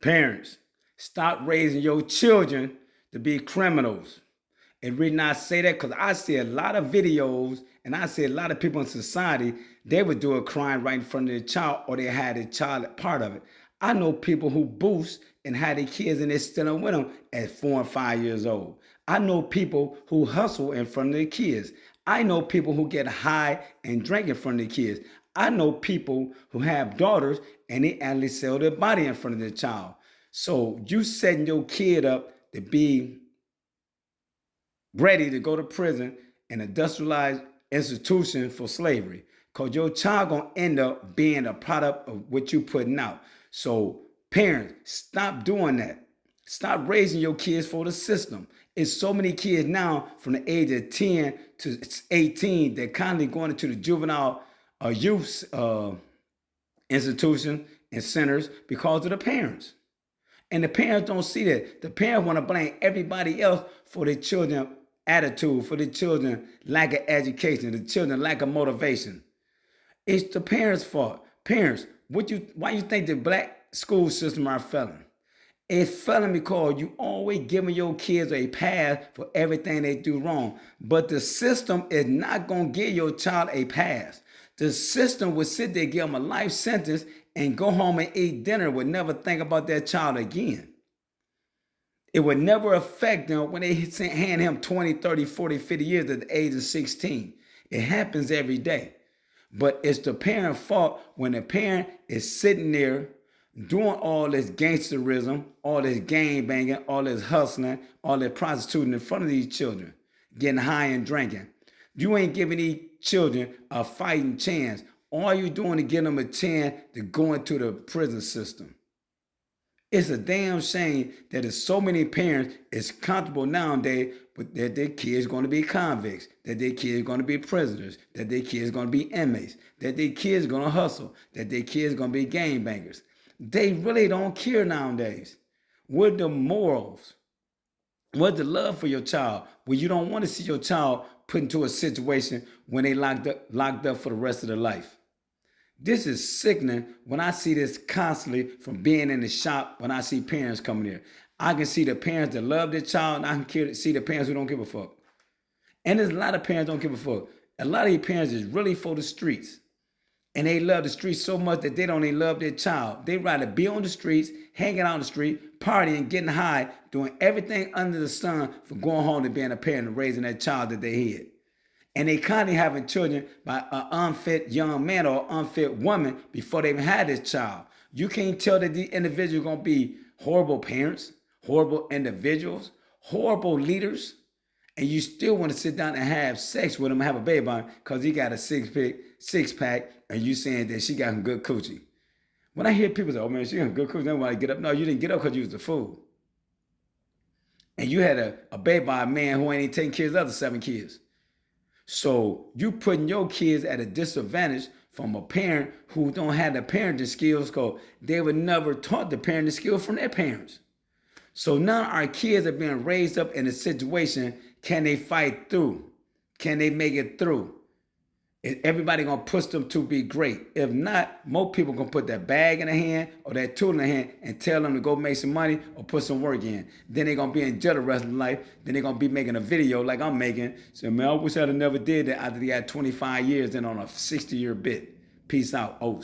Parents, stop raising your children to be criminals. And the reason I say that, because I see a lot of videos and I see a lot of people in society, they would do a crime right in front of their child or they had a child part of it. I know people who boost and had their kids and they're still with them at 4 and 5 years old. I know people who hustle in front of their kids. I know people who get high and drink in front of their kids. I know people who have daughters and they actually sell their body in front of their child. So you setting your kid up to be ready to go to prison, an industrialized institution for slavery. Because your child gonna end up being a product of what you putting out. So parents, stop doing that. Stop raising your kids for the system. It's so many kids now from the age of 10 to 18 that constantly going into the juvenile youth institution and centers because of the parents. And the parents don't see that. The parents want to blame everybody else for their children's attitude, for their children's lack of education, the children's lack of motivation. It's the parents' fault. Parents, why you think the black school system are failing? It's failing because you always giving your kids a pass for everything they do wrong. But the system is not going to give your child a pass. The system would sit there, give them a life sentence, and go home and eat dinner, would never think about that child again. It would never affect them when they hand him 20, 30, 40, 50 years at the age of 16. It happens every day. But it's the parent's fault when the parent is sitting there doing all this gangsterism, all this gang banging, all this hustling, all this prostituting in front of these children, getting high and drinking. You ain't giving these children a fighting chance. All you doing is giving them a chance to go into the prison system. It's a damn shame that there's so many parents is comfortable nowadays but that their kids going to be convicts, that their kids going to be prisoners, that their kids going to be inmates, that their kids going to hustle, that their kids going to be gangbangers. They really don't care nowadays. What the morals? What's the love for your child? Well, you don't want to see your child put into a situation when they locked up for the rest of their life. This is sickening when I see this constantly from being in the shop when I see parents coming here. I can see the parents that love their child and I can see the parents who don't give a fuck. And there's a lot of parents who don't give a fuck. A lot of these parents is really for the streets. And they love the streets so much that they don't even love their child. They rather be on the streets, hanging out on the street, partying, getting high, doing everything under the sun for going home to being a parent and raising that child that they had. And they constantly having children by an unfit young man or unfit woman before they even had this child. You can't tell that these individuals are going to be horrible parents, horrible individuals, horrible leaders, and you still want to sit down and have sex with him and have a baby on because he got a six pack, and you saying that she got some good coochie. When I hear people say, oh man, she got good coochie, then when I get up, no, you didn't get up because you was a fool. And you had a baby by a man who ain't even taking care of the other 7 kids. So you putting your kids at a disadvantage from a parent who don't have the parenting skills because they were never taught the parenting skills from their parents. So now our kids are being raised up in a situation, can they fight through? Can they make it through? Is everybody gonna push them to be great? If not, more people gonna put that bag in the hand or that tool in the hand and tell them to go make some money or put some work in. Then they're gonna be in jail the rest of their life. Then they're gonna be making a video like I'm making. So man, I wish I'd have never did that after they got 25 years and on a 60-year bit. Peace out, Oats.